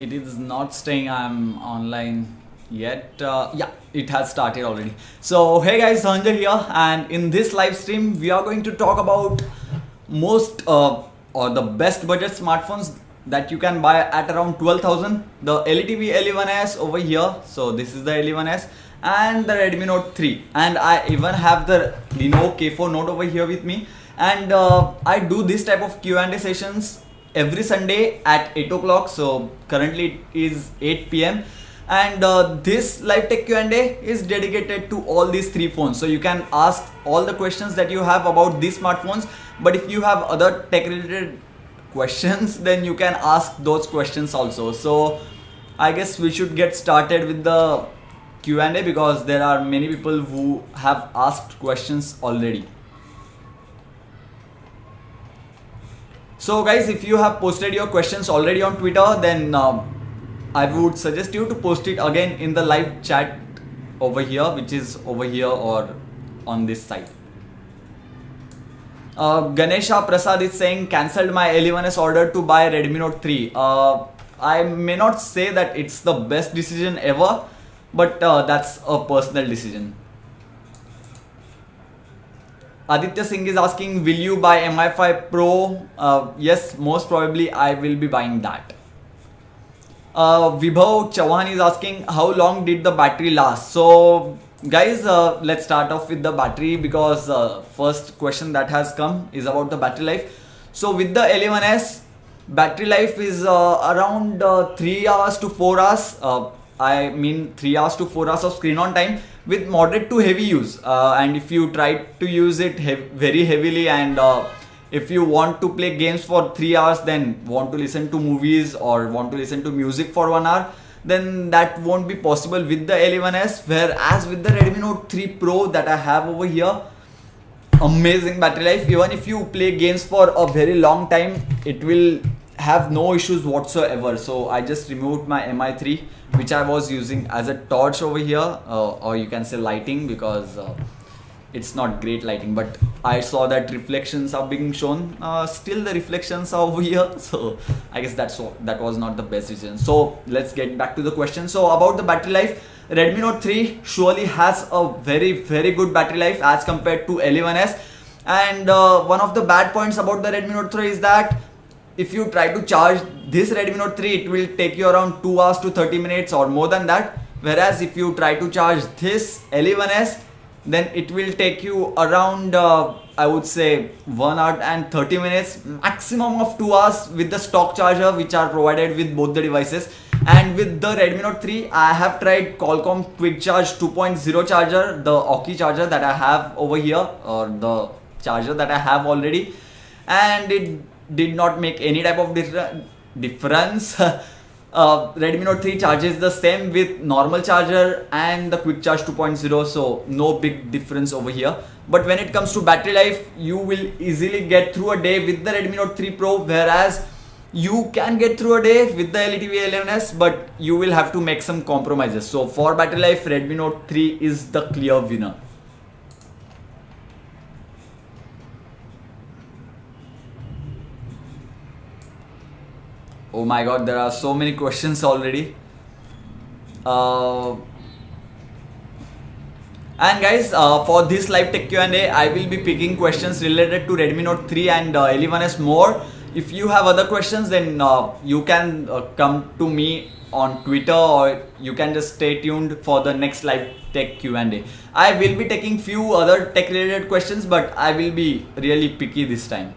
It is not saying I'm online yet. Yeah, it has started already. So, hey guys, Sanjay here, and in this live stream, we are going to talk about most or the best budget smartphones that you can buy at around 12,000. The LTV L11s over here. So, this is the L11s and the Redmi Note 3, and I even have the Lenovo K4 Note over here with me. And I do this type of Q&A sessions every Sunday at 8 o'clock. So currently it is 8 p.m. and this live tech Q&A is dedicated to all these three phones. So you can ask all the questions that you have about these smartphones, but if you have other tech related questions, then you can ask those questions also. So I guess we should get started with the Q&A because there are many people who have asked questions already. So guys, if you have posted your questions already on Twitter, then I would suggest you to post it again in the live chat over here, which is over here or on this side. Ganesha Prasad is saying, cancelled my L11s order to buy Redmi Note 3. I may not say that it's the best decision ever, but that's a personal decision. Aditya Singh is asking, will you buy MI5 Pro? Yes, most probably I will be buying that. Vibhav Chauhan is asking, how long did the battery last? So guys, let's start off with the battery because first question that has come is about the battery life. So with the L11s, battery life is around 3 hours to 4 hours. I mean 3 hours to 4 hours of screen on time with moderate to heavy use, and if you try to use it very heavily and if you want to play games for 3 hours, then want to listen to movies or want to listen to music for 1 hour, then that won't be possible with the L11s. Whereas with the Redmi Note 3 Pro that I have over here, amazing battery life. Even if you play games for a very long time, it will have no issues whatsoever. So I just removed my Mi3, which I was using as a torch over here, or you can say lighting, because it's not great lighting, but I saw that reflections are being shown. Still the reflections are over here, so I guess that was not the best decision. So let's get back to the question. So about the battery life, Redmi Note 3 surely has a very good battery life as compared to L11s. And one of the bad points about the Redmi Note 3 is that if you try to charge this Redmi Note 3, it will take you around 2 hours to 30 minutes or more than that. Whereas if you try to charge this L11s, then it will take you around I would say 1 hour and 30 minutes, maximum of 2 hours with the stock charger which are provided with both the devices. And with the Redmi Note 3, I have tried Qualcomm Quick Charge 2.0 charger, the Oki charger that I have over here, or the charger that I have already, and it did not make any type of difference. Redmi Note 3 charges the same with normal charger and the Quick Charge 2.0, so no big difference over here. But when it comes to battery life, you will easily get through a day with the Redmi Note 3 Pro, whereas you can get through a day with the LTV L11s, but you will have to make some compromises. So for battery life, Redmi Note 3 is the clear winner. Oh my god, there are so many questions already. And guys, for this live tech Q&A, I will be picking questions related to Redmi Note 3 and L11s more. If you have other questions, then you can come to me on Twitter, or you can just stay tuned for the next live tech Q&A. I will be taking few other tech related questions, but I will be really picky this time.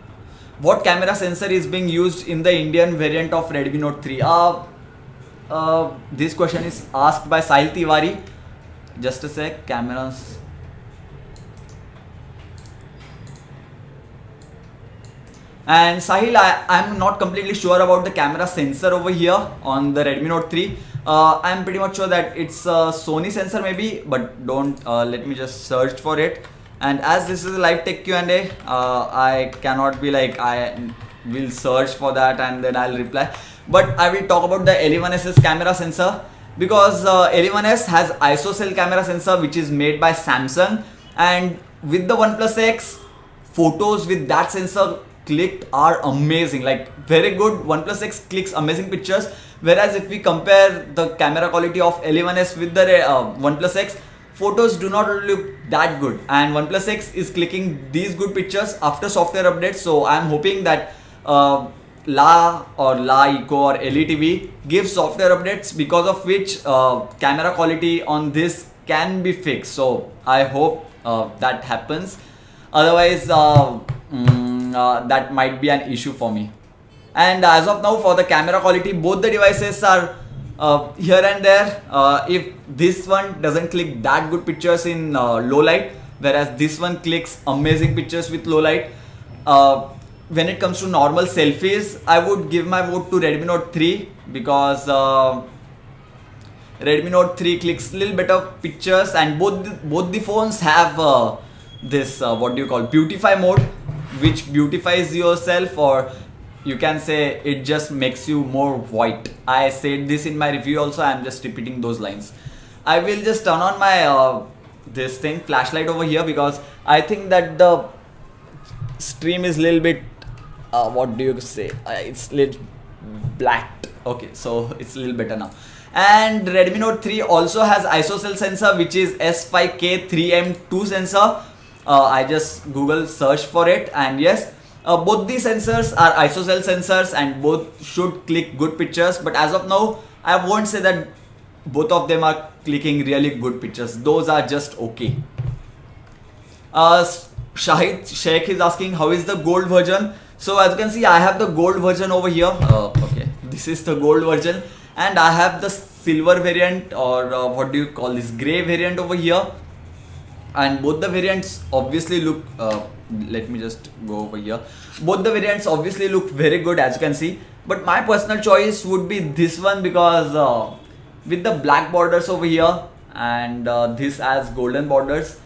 What camera sensor is being used in the Indian variant of Redmi Note 3? This question is asked by Sahil Tiwari. Just a sec, cameras. And Sahil, I'm not completely sure about the camera sensor over here on the Redmi Note 3. I'm pretty much sure that it's a Sony sensor maybe, but don't, let me just search for it. And as this is a live tech Q&A, I cannot be like, I will search for that and then I'll reply. But I will talk about the L11s's camera sensor, because L11s has ISOCELL camera sensor which is made by Samsung, and with the OnePlus X, photos with that sensor clicked are amazing, like very good. OnePlus X clicks amazing pictures, whereas if we compare the camera quality of L11s with the OnePlus X, photos do not look that good, and OnePlus X is clicking these good pictures after software updates. So I'm hoping that La or La Eco or LETV gives software updates, because of which camera quality on this can be fixed. So I hope that happens. Otherwise that might be an issue for me. And as of now, for the camera quality, both the devices are here and there. If this one doesn't click that good pictures in low light, whereas this one clicks amazing pictures with low light. When it comes to normal selfies, I would give my vote to Redmi Note 3, because Redmi Note 3 clicks little better pictures, and both the phones have this what do you call, beautify mode, which beautifies yourself, or you can say it just makes you more white. I said this in my review also, I am just repeating those lines. I will just turn on my this thing flashlight over here, because I think that the stream is little bit what do you say, it's little black. Okay, so it's a little better now. And Redmi Note 3 also has ISOCELL sensor, which is S5K3M2 sensor. I just Google search for it, and yes, both these sensors are ISOCELL sensors, and both should click good pictures. But as of now, I won't say that both of them are clicking really good pictures. Those are just okay. Shahid Sheikh is asking, how is the gold version? So as you can see, I have the gold version over here. Okay, this is the gold version, and I have the silver variant, or what do you call this, gray variant over here. And both the variants obviously look let me just go over here. Both the variants obviously look very good, as you can see, but my personal choice would be this one, because with the black borders over here, and this has golden borders,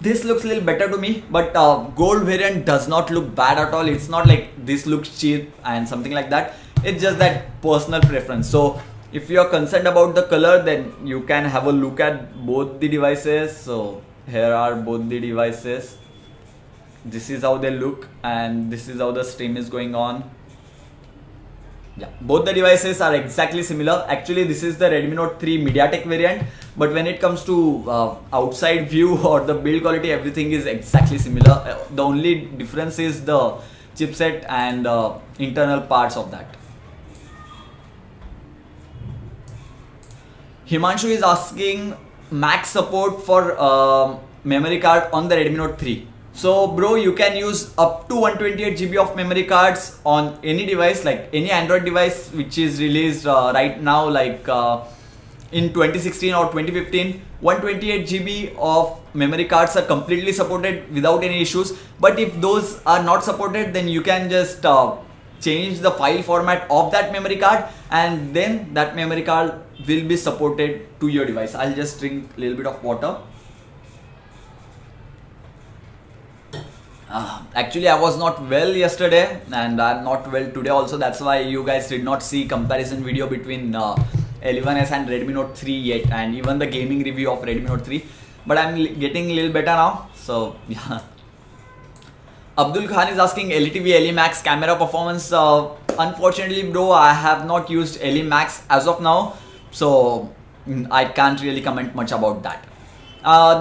this looks a little better to me. But gold variant does not look bad at all. It's not like this looks cheap and something like that. It's just that personal preference. So if you are concerned about the color, then you can have a look at both the devices. So here are both the devices. This is how they look, and this is how the stream is going on. Yeah, both the devices are exactly similar. Actually, this is the Redmi Note 3 MediaTek variant, but when it comes to outside view or the build quality, everything is exactly similar. The only difference is the chipset and internal parts of that. Himanshu is asking max support for memory card on the Redmi Note 3. So bro, you can use up to 128 GB of memory cards on any device, like any Android device which is released right now, like in 2016 or 2015. 128 GB of memory cards are completely supported without any issues. But if those are not supported, then you can just change the file format of that memory card, and then that memory card will be supported to your device. I'll just drink a little bit of water. Actually, I was not well yesterday, and I'm not well today also. That's why you guys did not see comparison video between L11s and Redmi Note 3 yet, and even the gaming review of Redmi Note 3. But I'm getting a little better now. So yeah. Abdul Khan is asking LTV LE Max camera performance. Unfortunately, bro, I have not used LE Max as of now, so I can't really comment much about that.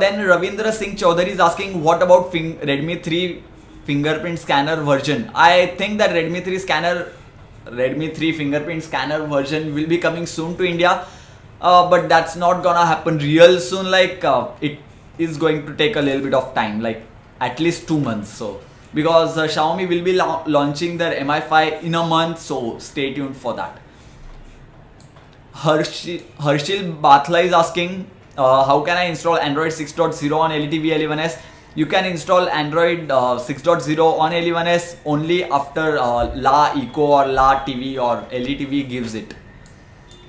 Then Ravindra Singh Chaudhary is asking, what about Redmi 3 fingerprint scanner version? I think that Redmi 3 fingerprint scanner version will be coming soon to India, but that's not gonna happen real soon. Like it is going to take a little bit of time, like at least 2 months. So because Xiaomi will be launching their MI5 in a month, so stay tuned for that. Harshil Bathla is asking, how can I install Android 6.0 on LTV L11s? You can install Android 6.0 on L11s only after La Eco or La TV or LETV gives it.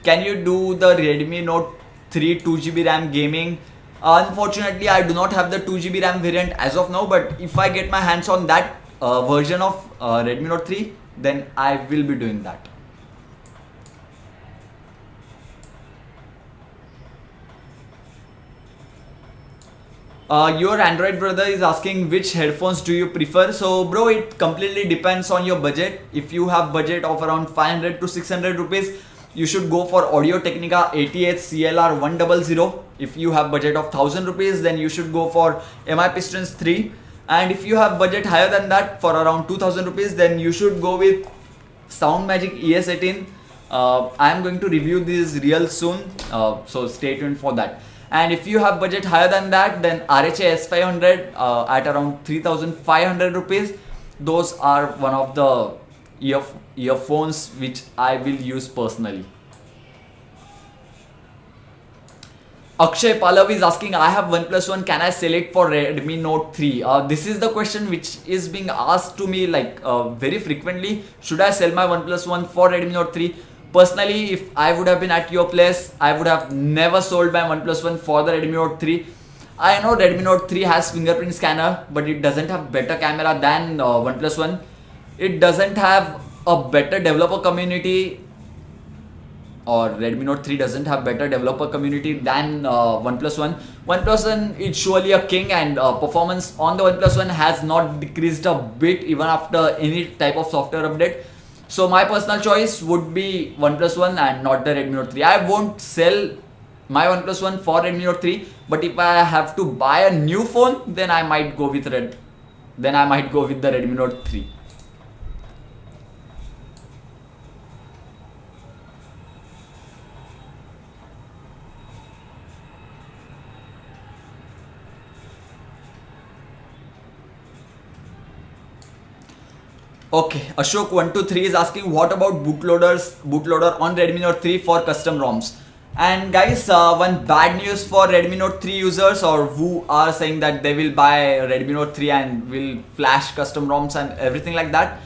Can you do the Redmi Note 3 2GB RAM gaming? Unfortunately, I do not have the 2GB RAM variant as of now, but if I get my hands on that version of Redmi Note 3, then I will be doing that. Your Android brother is asking which headphones do you prefer. So bro, it completely depends on your budget. If you have budget of around 500 to 600 rupees, you should go for Audio Technica ATH CLR 100. If you have budget of 1000 rupees, then you should go for MI Pistons 3. And if you have budget higher than that, for around 2000 rupees, then you should go with Soundmagic ES18. I am going to review this real soon, so stay tuned for that. And if you have budget higher than that, then RHA S500 at around 3500 rupees. Those are one of the earphones which I will use personally. Akshay Pallavi is asking, I have OnePlus One, can I sell it for Redmi Note 3? This is the question which is being asked to me like very frequently. Should I sell my OnePlus One for Redmi Note 3? Personally, if I would have been at your place, I would have never sold my OnePlus One for the Redmi Note 3. I know Redmi Note 3 has fingerprint scanner, but it doesn't have better camera than OnePlus One. It doesn't have a better developer community, or Redmi Note 3 doesn't have better developer community than OnePlus One. OnePlus One is surely a king, and performance on the OnePlus One has not decreased a bit even after any type of software update. So my personal choice would be OnePlus One and not the Redmi Note 3. I won't sell my OnePlus One for Redmi Note 3, but if I have to buy a new phone, then I might go with the Redmi Note 3. Okay, Ashok123 is asking, what about bootloader on Redmi Note 3 for custom ROMs? And guys, one bad news for Redmi Note 3 users, or who are saying that they will buy Redmi Note 3 and will flash custom ROMs and everything like that.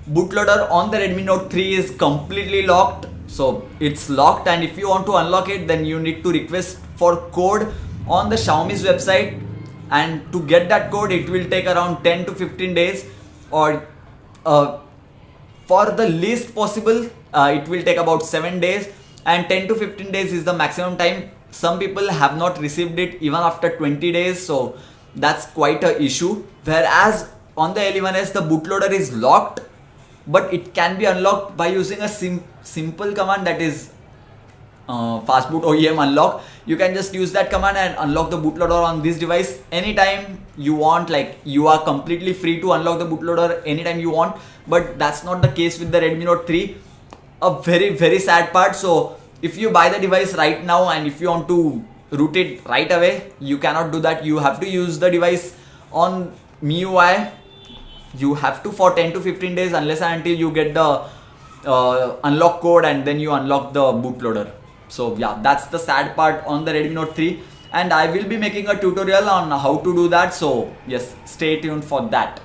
Bootloader on the Redmi Note 3 is completely locked. So it's locked, and if you want to unlock it, then you need to request for code on the Xiaomi's website, and to get that code it will take around 10 to 15 days, or for the least possible it will take about 7 days, and 10 to 15 days is the maximum time. Some people have not received it even after 20 days, so that's quite a issue. Whereas on the L11s the bootloader is locked, but it can be unlocked by using a simple command, that is fastboot OEM unlock. You can just use that command and unlock the bootloader on this device anytime you want. Like, you are completely free to unlock the bootloader anytime you want, but that's not the case with the Redmi Note 3. A very sad part. So if you buy the device right now and if you want to root it right away, you cannot do that. You have to use the device on MIUI. You have to for 10 to 15 days, unless and until you get the unlock code and then you unlock the bootloader. So yeah, that's the sad part on the Redmi Note 3, and I will be making a tutorial on how to do that. So yes, stay tuned for that.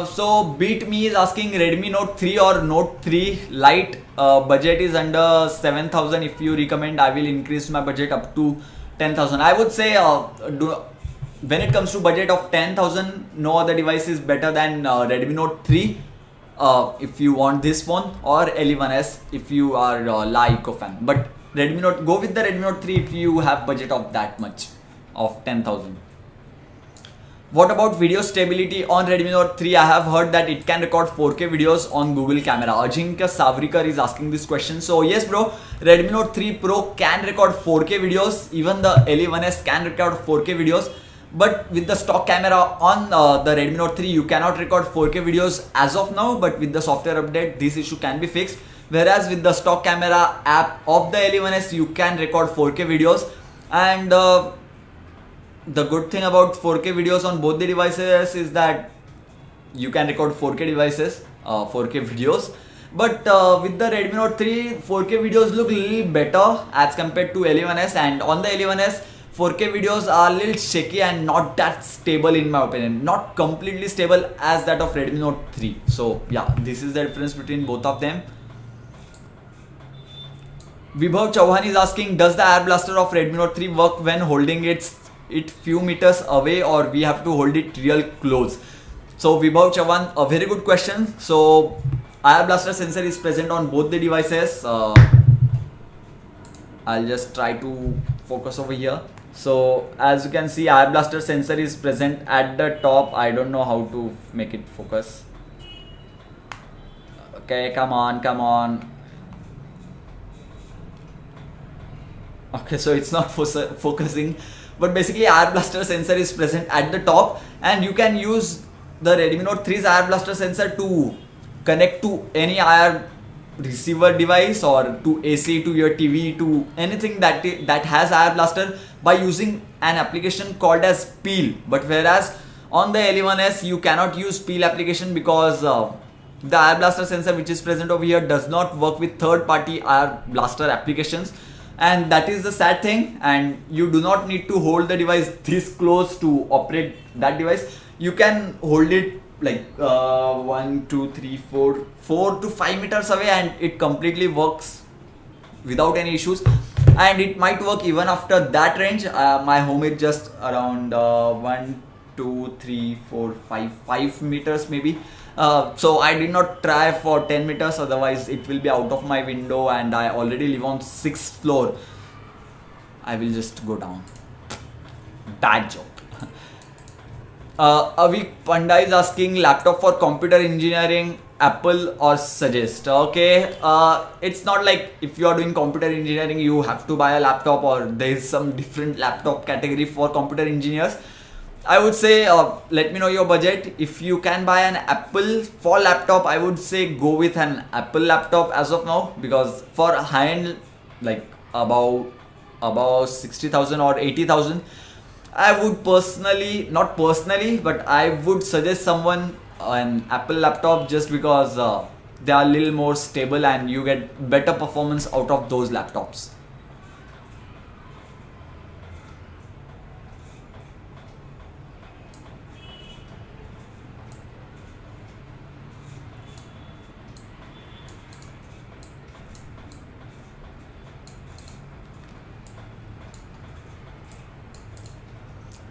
So Beat Me is asking, Redmi Note 3 or Note 3 Lite, budget is under 7000. If you recommend, I will increase my budget up to 10,000. I would say when it comes to budget of 10,000, no other device is better than Redmi Note 3 if you want this phone, or L11s if you are a La Eco fan. But go with the Redmi Note 3 if you have budget of that much, of 10,000. What about video stability on Redmi Note 3? I have heard that it can record 4K videos on Google Camera. Ajinkya Savrikar is asking this question. So yes bro, Redmi Note 3 Pro can record 4K videos. Even the L11s can record 4K videos. But with the stock camera on the Redmi Note 3, you cannot record 4K videos as of now. But with the software update, this issue can be fixed. Whereas with the stock camera app of the L11s, you can record 4K videos. And the good thing about 4K videos on both the devices is that you can record 4K videos. But with the Redmi Note 3, 4K videos look a little better as compared to L11s, and on the L11s, 4K videos are a little shaky and not that stable in my opinion. Not completely stable as that of Redmi Note 3. So yeah, this is the difference between both of them. Vibhav Chauhan is asking, does the air blaster of Redmi Note 3 work when holding it it few meters away or we have to hold it real close? So Vibhav Chavan, a very good question. So IR blaster sensor is present on both the devices. I'll just try to focus over here. So as you can see, IR blaster sensor is present at the top. I don't know how to make it focus. Okay, come on, come on. Okay, so it's not focusing, but basically IR blaster sensor is present at the top, and you can use the Redmi Note 3's IR blaster sensor to connect to any IR receiver device or to AC, to your TV, to anything that has IR blaster by using an application called as Peel. But whereas on the L11S you cannot use Peel application because the IR blaster sensor which is present over here does not work with third-party IR blaster applications. And that is the sad thing, and you do not need to hold the device this close to operate that device. You can hold it like 1, 2, 3, 4 to 5 meters away, and it completely works without any issues. And it might work even after that range. My home is just around 1, 2, 3, 4, 5 meters maybe. So I did not try for 10 meters, otherwise it will be out of my window, and I already live on 6th floor. I will just go down. Bad joke. Avik Panda is asking, laptop for computer engineering, Apple or suggest? Okay, it's not like if you are doing computer engineering you have to buy a laptop, or there is some different laptop category for computer engineers. I would say let me know your budget. If you can buy an Apple for laptop, I would say go with an Apple laptop as of now, because for high-end like about 60,000 or 80,000, I would personally, not personally, but I would suggest someone an Apple laptop, just because they are a little more stable and you get better performance out of those laptops.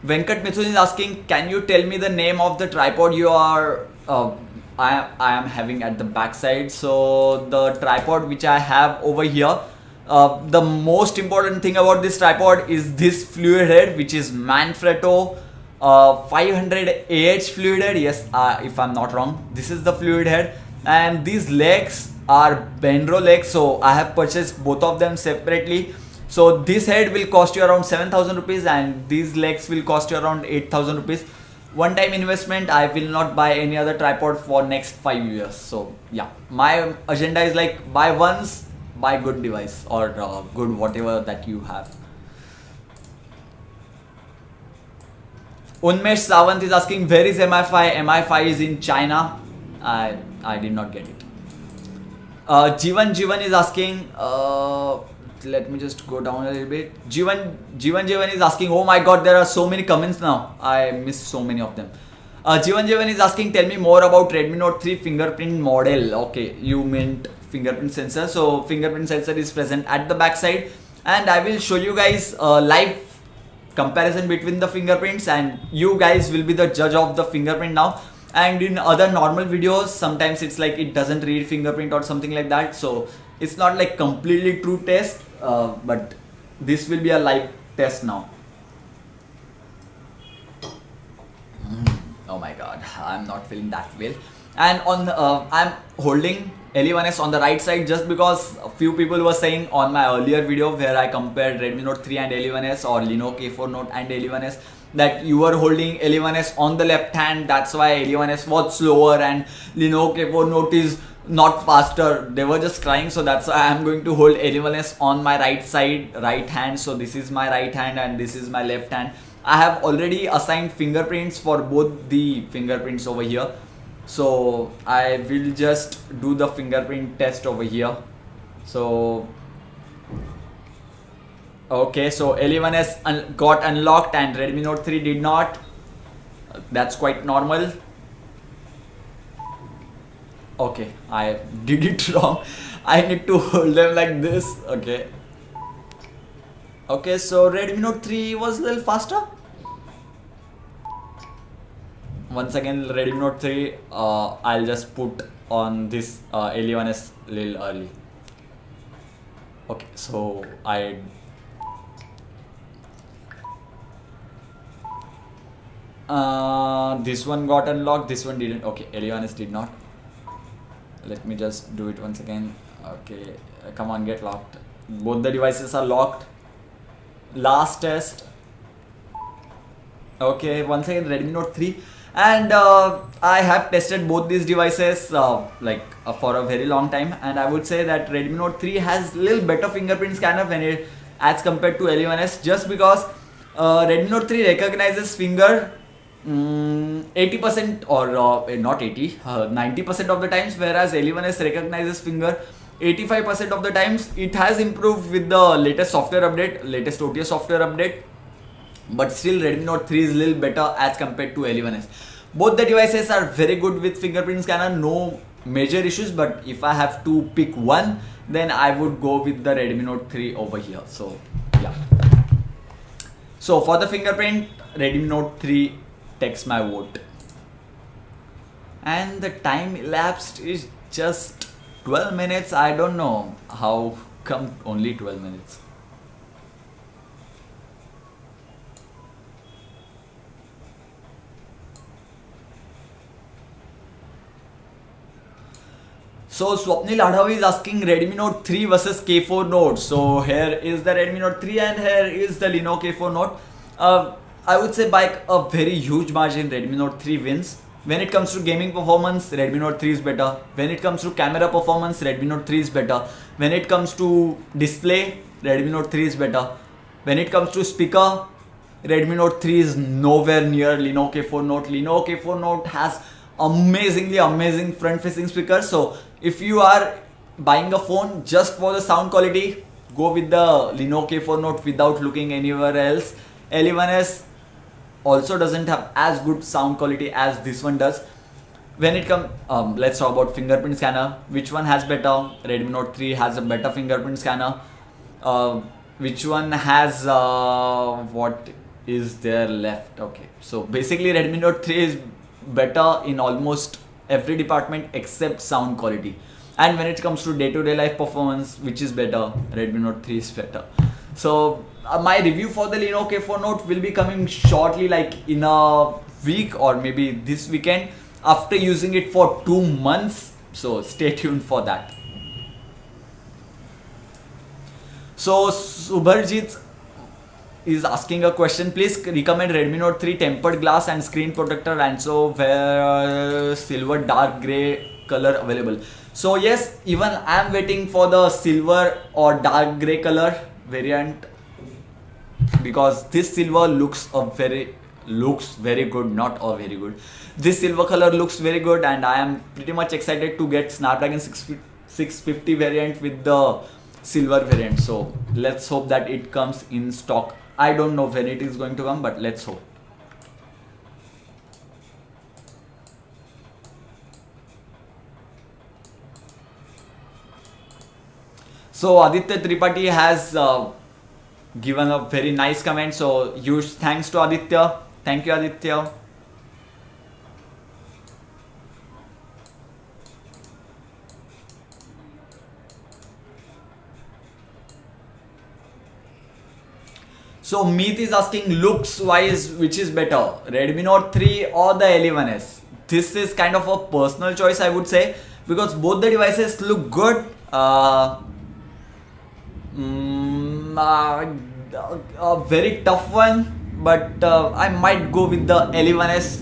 Venkat Mithun is asking, can you tell me the name of the tripod you are I am having at the back side? So the tripod which I have over here, the most important thing about this tripod is this fluid head, which is Manfrotto 500 AH fluid head. Yes, if I'm not wrong, this is the fluid head, and these legs are Benro legs. So I have purchased both of them separately. So this head will cost you around 7,000 rupees and these legs will cost you around 8,000 rupees. One time investment. I will not buy any other tripod for next 5 years. So yeah, my agenda is like, buy once, buy good device or good whatever that you have. Unmesh Sawant is asking, where is MI5? MI5 is in China. I did not get it. Jivan is asking, let me just go down a little bit. Jivan is asking, oh my god, there are so many comments now. I missed so many of them. Jivan is asking, tell me more about Redmi Note 3 fingerprint model. Okay, you meant fingerprint sensor. So fingerprint sensor is present at the back side, and I will show you guys a live comparison between the fingerprints, and you guys will be the judge of the fingerprint now. And in other normal videos, sometimes it's like it doesn't read fingerprint or something like that. So it's not like completely true test, but this will be a live test now. Oh my god, I'm not feeling that well. And on I'm holding L11S on the right side, just because a few people were saying on my earlier video where I compared Redmi Note 3 and L11S, or Lenovo K4 Note and L11S, that you were holding L11S on the left hand. That's why L11S was slower and Lenovo K4 Note is not faster. They were just crying. So that's why I'm going to hold L11S on my right side, right hand. So this is my right hand and this is my left hand. I have already assigned fingerprints for both the fingerprints over here. So I will just do the fingerprint test over here. So okay, so L11S got unlocked and Redmi Note 3 did not. That's quite normal. Okay, I did it wrong. I need to hold them like this. Okay. Okay, so Redmi Note 3 was a little faster. once again Redmi Note 3, I'll just put on this L11s little early. Okay, so this one got unlocked, this one didn't. Okay, L11s did not. Let me just do it once again. Okay, come on, get locked. Both the devices are locked. Last test. Okay, once again Redmi Note 3, and I have tested both these devices for a very long time, and I would say that Redmi Note 3 has little better fingerprint scanner when it as compared to L11s, just because Redmi Note 3 recognizes finger 80% or not 80, 90% of the times, whereas L11s recognizes finger 85% of the times. It has improved with the latest software update, latest OTS software update, but still Redmi Note 3 is a little better as compared to L11s. Both the devices are very good with fingerprint scanner, no major issues, but if I have to pick one, then I would go with the Redmi Note 3 over here. So yeah, so for the fingerprint, Redmi Note 3 takes my vote, and the time elapsed is just 12 minutes. I don't know how come only 12 minutes. So Swapnil Adhavi is asking Redmi Note 3 versus K4 Note. So here is the Redmi Note 3 and here is the Lenovo K4 Note. I would say by a very huge margin Redmi Note 3 wins. When it comes to gaming performance, Redmi Note 3 is better. When it comes to camera performance, Redmi Note 3 is better. When it comes to display, Redmi Note 3 is better. When it comes to speaker, Redmi Note 3 is nowhere near Lenovo K4 Note. Lenovo K4 Note has amazing front facing speakers. So if you are buying a phone just for the sound quality, go with the Lenovo K4 Note without looking anywhere else. L11s also doesn't have as good sound quality as this one does. When it comes, let's talk about fingerprint scanner. Which one has better? Redmi Note 3 has a better fingerprint scanner. Which one has what is there left? Okay, so basically Redmi Note 3 is better in almost every department except sound quality. And when it comes to day-to-day life performance, which is better? Redmi Note 3 is better. So my review for the Lenovo K4 Note will be coming shortly, like in a week or maybe this weekend, after using it for 2 months. So stay tuned for that. So Subharjit is asking a question. Please recommend Redmi Note 3 tempered glass and screen protector, and so where silver dark gray color available. So yes, even I am waiting for the silver or dark gray color variant, because this silver looks very good, not a very good. This silver color looks very good, and I am pretty much excited to get Snapdragon 650 variant with the silver variant. So let's hope that it comes in stock. I don't know when it is going to come, but let's hope. So Aditya Tripathi has given a very nice comment. So huge thanks to Aditya. Thank you, Aditya. So Meet is asking looks wise which is better, Redmi Note 3 or the L11s. This is kind of a personal choice, I would say, because both the devices look good. A very tough one, but I might go with the L11s.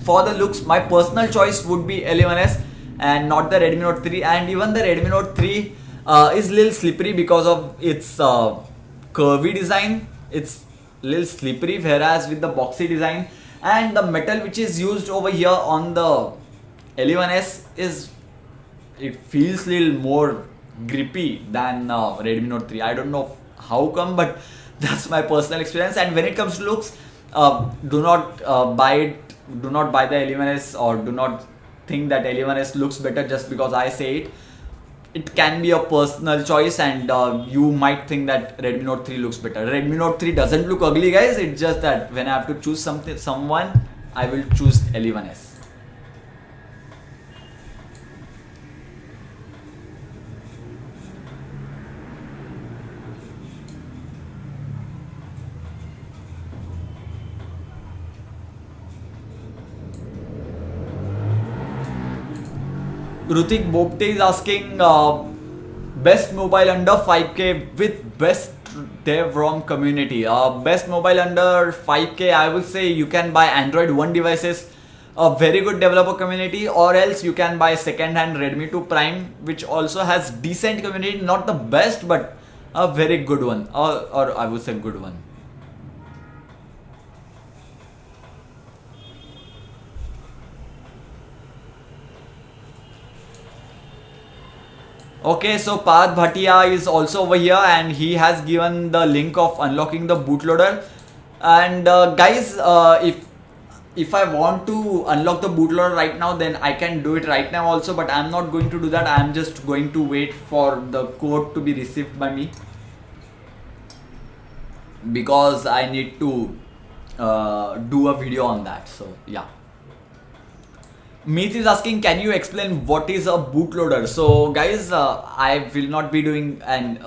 For the looks, my personal choice would be L11s and not the Redmi Note 3. And even the Redmi Note 3 is a little slippery because of its curvy design. It's a little slippery, whereas with the boxy design and the metal which is used over here on the L11s it feels a little more grippy than Redmi Note 3. I don't know how come, but that's my personal experience. And when it comes to looks, do not buy it. Do not buy the L11s, or do not think that L11s looks better just because I say it. It can be a personal choice, and you might think that Redmi Note 3 looks better. Redmi Note 3 doesn't look ugly, guys. It's just that when I have to choose someone, I will choose L11s. Rutik Bopte is asking best mobile under 5K with best dev ROM community. Best mobile under 5K, I will say you can buy Android One devices, a very good developer community, or else you can buy second-hand Redmi 2 Prime, which also has decent community, not the best, but a very good one, or I would say good one. Okay, so Parth Bhatia is also over here and he has given the link of unlocking the bootloader. And guys, if I want to unlock the bootloader right now, then I can do it right now also, but I'm not going to do that. I'm just going to wait for the code to be received by me, because I need to do a video on that. So yeah. Meet is asking, can you explain what is a bootloader? So guys, I will not be doing an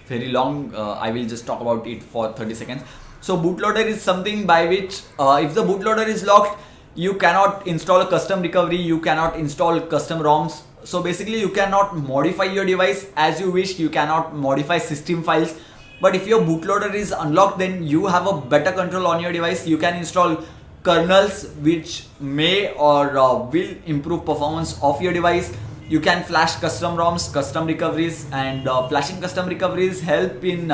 very long, I will just talk about it for 30 seconds. So bootloader is something by which if the bootloader is locked, you cannot install a custom recovery, you cannot install custom ROMs. So basically you cannot modify your device as you wish, you cannot modify system files. But if your bootloader is unlocked, then you have a better control on your device. You can install kernels which may or will improve performance of your device. You can flash custom ROMs, custom recoveries, and flashing custom recoveries help in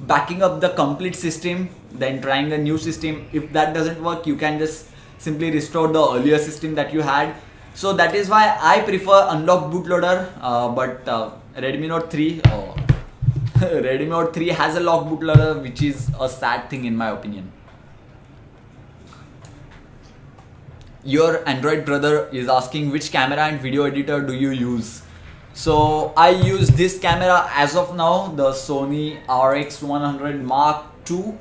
backing up the complete system, then trying a new system. If that doesn't work, you can just simply restore the earlier system that you had. So that is why I prefer unlocked bootloader, but Redmi Note 3 Redmi Note 3 has a locked bootloader, which is a sad thing in my opinion. Your Android brother is asking which camera and video editor do you use? So I use this camera as of now, the Sony RX100 Mark II.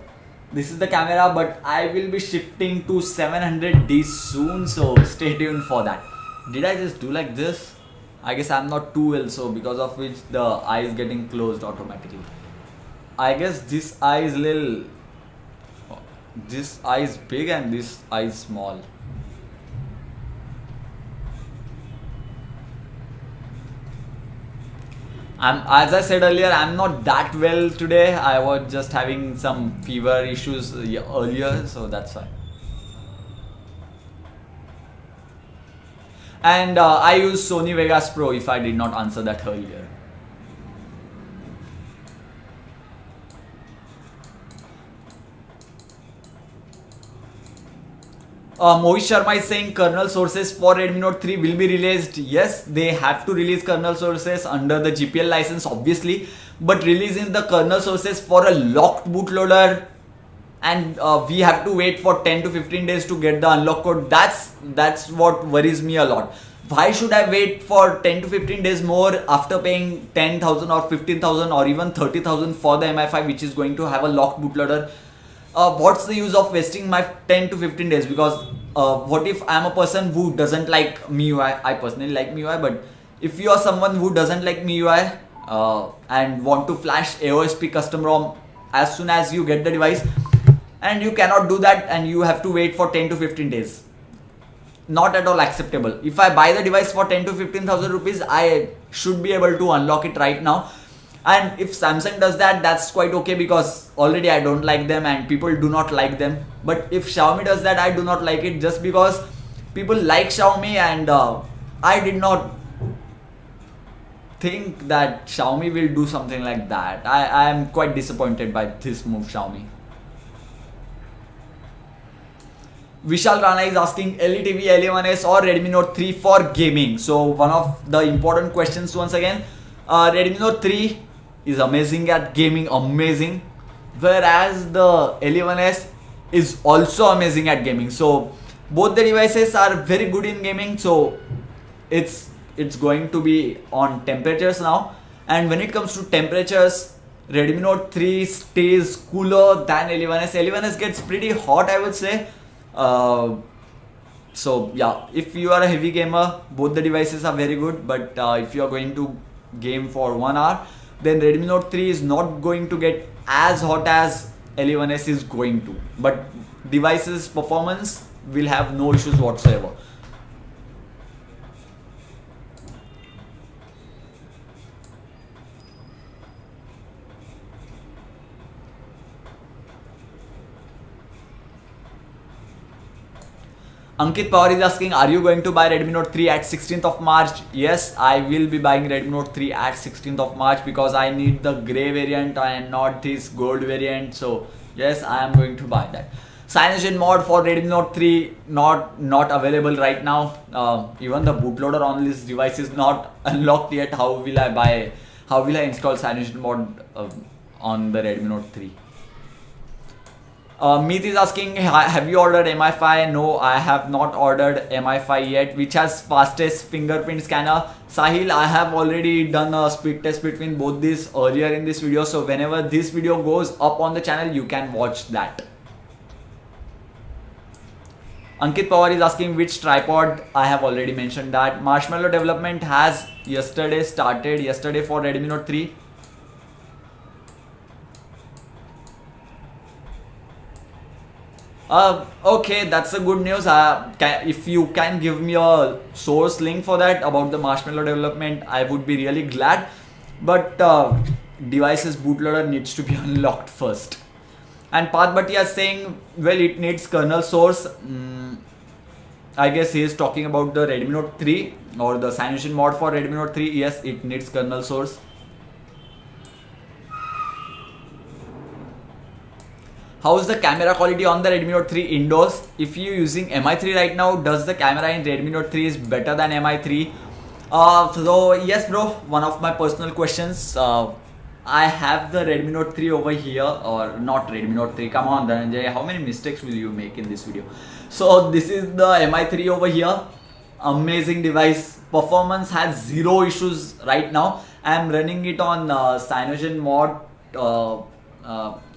This is the camera, but I will be shifting to 700D soon, so stay tuned for that. Did I just do like this? I guess I'm not too well, so because of which the eye is getting closed automatically. I guess this eye is little, this eye is big and this eye is small. As I said earlier, I'm not that well today. I was just having some fever issues earlier, so that's why. And I use Sony Vegas Pro, if I did not answer that earlier. Mohit Sharma is saying kernel sources for Redmi Note 3 will be released. Yes, they have to release kernel sources under the GPL license obviously, but releasing the kernel sources for a locked bootloader and we have to wait for 10 to 15 days to get the unlock code, that's what worries me a lot. Why should I wait for 10 to 15 days more after paying 10,000 or 15,000 or even 30,000 for the MI5, which is going to have a locked bootloader? What's the use of wasting my 10 to 15 days? Because what if I'm a person who doesn't like MIUI? I personally like MIUI, but if you are someone who doesn't like MIUI and want to flash AOSP custom ROM as soon as you get the device, and you cannot do that and you have to wait for 10 to 15 days, not at all acceptable. If I buy the device for 10 to 15,000 rupees, I should be able to unlock it right now. And if Samsung does that, that's quite okay, because already I don't like them and people do not like them. But if Xiaomi does that, I do not like it, just because people like Xiaomi, and I did not think that Xiaomi will do something like that. I am quite disappointed by this move, Xiaomi. Vishal Rana is asking LETV, L11s or Redmi Note 3 for gaming. So one of the important questions once again. Redmi Note 3 is amazing at gaming, amazing, whereas the L11s is also amazing at gaming. So both the devices are very good in gaming. So it's going to be on temperatures now, and when it comes to temperatures, Redmi Note 3 stays cooler than L11s. L11s gets pretty hot, I would say. So yeah, if you are a heavy gamer, both the devices are very good. But if you are going to game for 1 hour, then Redmi Note 3 is not going to get as hot as L11s is going to. But devices performance will have no issues whatsoever. Ankit Power is asking, are you going to buy Redmi Note 3 at 16th of March? Yes, I will be buying Redmi Note 3 at 16th of March because I need the grey variant and not this gold variant. So yes, I am going to buy that. CyanogenMod mod for Redmi Note 3 not available right now. Even the bootloader on this device is not unlocked yet. How will I install CyanogenMod mod on the Redmi Note 3? Meet is asking, have you ordered MI5? No, I have not ordered MI5 yet, which has fastest fingerprint scanner. Sahil, I have already done a speed test between both these earlier in this video. So whenever this video goes up on the channel, you can watch that. Ankit Pawar is asking which tripod. I have already mentioned that. Marshmallow development has started yesterday for Redmi Note 3. Okay, that's a good news. If you can give me a source link for that about the Marshmallow development, I would be really glad. But device's bootloader needs to be unlocked first. And Path Bhatia is saying, well, it needs kernel source. I guess he is talking about the Redmi Note 3 or the CyanogenMod mod for Redmi Note 3. Yes, it needs kernel source. How is the camera quality on the Redmi Note 3 indoors? If you're using MI3 right now, does the camera in Redmi Note 3 is better than MI3? So yes bro, one of my personal questions. I have the Redmi Note 3 over here, or not Redmi Note 3, come on Dhananjay, how many mistakes will you make in this video? So this is the MI3 over here. Amazing device, performance has zero issues right now. I am running it on CyanogenMod mod.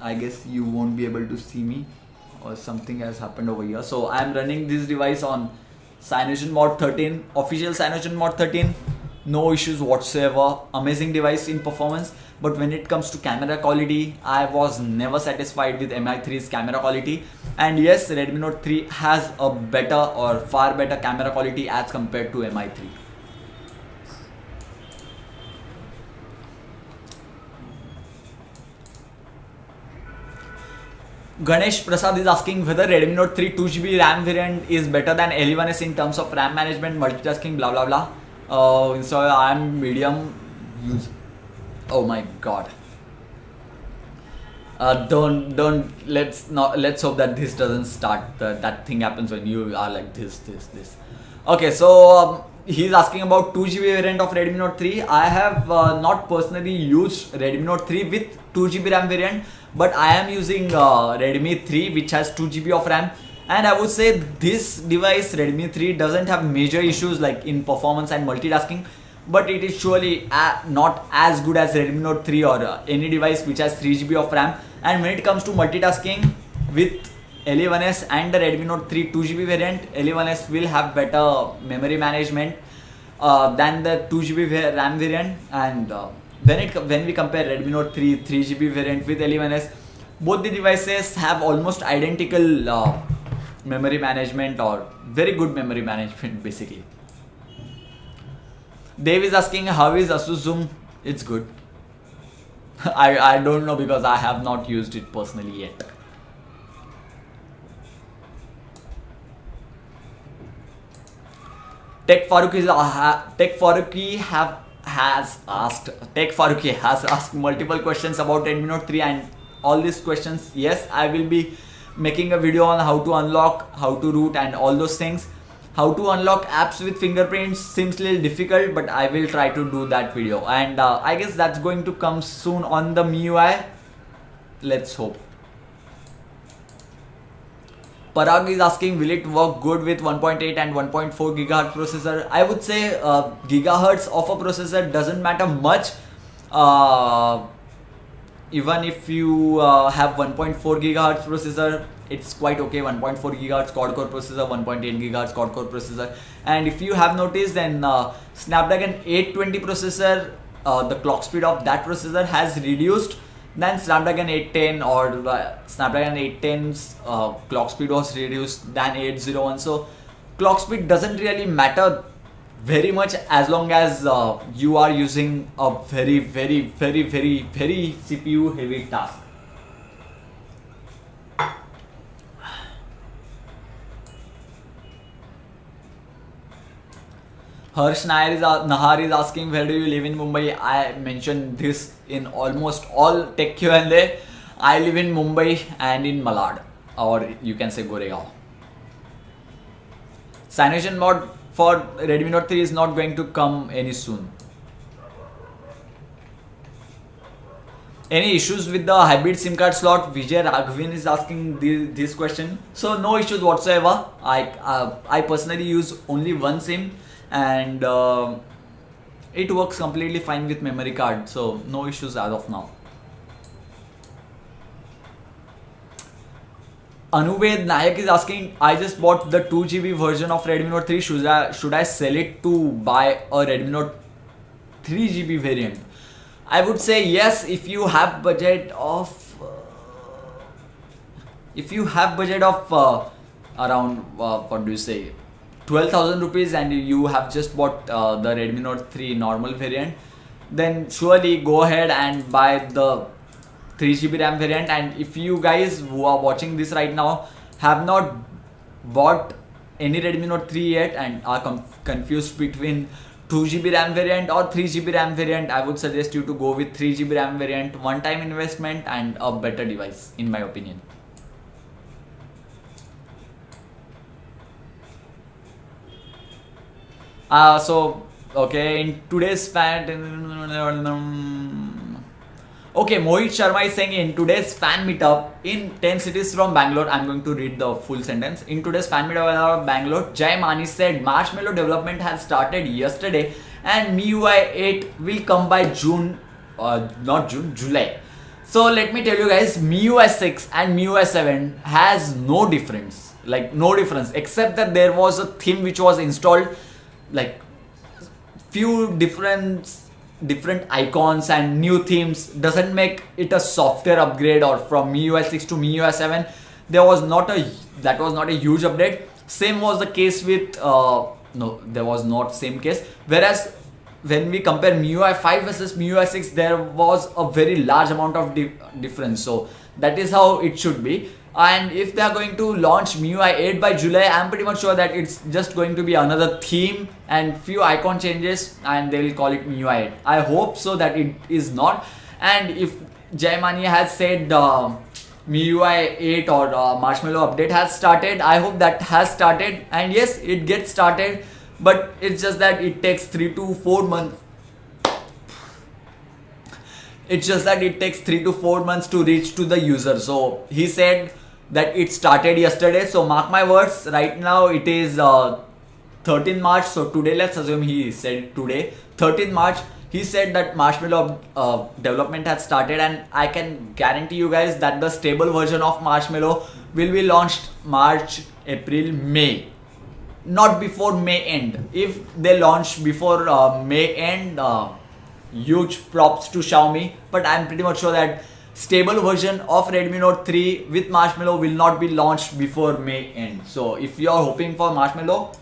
I guess you won't be able to see me or something has happened over here. So I am running this device on CyanogenMod mod 13, official CyanogenMod mod 13. No issues whatsoever, amazing device in performance. But when it comes to camera quality, I was never satisfied with MI3's camera quality. And yes, Redmi Note 3 has a better or far better camera quality as compared to MI3. Ganesh Prasad is asking whether Redmi Note 3 2GB RAM variant is better than L11s in terms of RAM management, multitasking, blah blah blah. So I am medium use. Oh my god. Let's hope that this doesn't start. That thing happens when you are like this. Okay, so he's asking about 2GB variant of Redmi Note 3. I have not personally used Redmi Note 3 with 2GB RAM variant, but I am using Redmi 3 which has 2GB of RAM, and I would say this device Redmi 3 doesn't have major issues like in performance and multitasking, but it is surely not as good as Redmi Note 3 or any device which has 3GB of RAM. And when it comes to multitasking with L11s and the Redmi Note 3 2GB variant, L11s will have better memory management than the 2GB RAM variant. And when we compare Redmi Note 3 3GB variant with L11s, both the devices have almost identical memory management or very good memory management basically. Dave is asking how is Asus Zoom? It's good. I don't know because I have not used it personally yet. Tech Faruqi has asked multiple questions about Redmi Note 3 and all these questions. Yes, I will be making a video on how to unlock, how to root and all those things. How to unlock apps with fingerprints seems a little difficult, but I will try to do that video. And I guess that's going to come soon on the MIUI. Let's hope. Parag is asking, will it work good with 1.8 and 1.4 GHz processor? I would say gigahertz of a processor doesn't matter much. Even if you have 1.4 GHz processor, it's quite okay. 1.4 gigahertz quad core processor, 1.8 gigahertz quad core processor. And if you have noticed, then Snapdragon 820 processor, the clock speed of that processor has reduced than Snapdragon 810, or Snapdragon 810's clock speed was reduced than 801. So clock speed doesn't really matter very much as long as you are using a very CPU heavy task. Harsh Nahar is asking, where do you live in Mumbai? I mentioned this in almost all tech Q&A. I live in Mumbai and in Malad, or you can say Goregaon. Cyanogen mod for Redmi Note 3 is not going to come any soon. Any issues with the hybrid SIM card slot? Vijay Raghavin is asking this question. So no issues whatsoever. I personally use only one SIM, and it works completely fine with memory card, so no issues as of now. Anuved Nayak is asking, I just bought the 2 GB version of Redmi Note 3. Should I sell it to buy a Redmi Note 3 GB variant? I would say yes, if you have budget of around what do you say, 12,000 rupees, and you have just bought the Redmi Note 3 normal variant, then surely go ahead and buy the 3 GB RAM variant. And if you guys who are watching this right now have not bought any Redmi Note 3 yet and are confused between 2 GB RAM variant or 3 GB RAM variant, I would suggest you to go with 3 GB RAM variant. One time investment and a better device, in my opinion. So okay, in today's fan, okay, Mohit Sharma is saying, in today's fan meetup in 10 cities from Bangalore, I'm going to read the full sentence. In today's fan meetup in Bangalore, Jay Mani said Marshmallow development has started yesterday and MIUI 8 will come by June, not June, July. So let me tell you guys, MIUI 6 and MIUI 7 has no difference, like no difference, except that there was a theme which was installed, like few different icons and new themes doesn't make it a software upgrade, or from MIUI 6 to MIUI 7 that was not a huge update. Same was the case with no, there was not same case. Whereas when we compare MIUI 5 versus MIUI 6, there was a very large amount of difference. So that is how it should be. And if they are going to launch MIUI 8 by July, I'm pretty much sure that it's just going to be another theme and few icon changes, and they will call it MIUI 8. I hope so that it is not. And if Jay Mani has said MIUI 8 or Marshmallow update has started, I hope that has started. And yes, it gets started, but it's just that it takes 3 to 4 months. It's just that it takes 3 to 4 months to reach to the user. So he said that it started yesterday, so mark my words. Right now it is 13 March, so today, let's assume he said today, 13 March, he said that Marshmallow development has started, and I can guarantee you guys that the stable version of Marshmallow will be launched March, April, May, not before May end. If they launch before May end, huge props to Xiaomi, but I'm pretty much sure that stable version of Redmi Note 3 with Marshmallow will not be launched before May end. So if you are hoping for Marshmallow,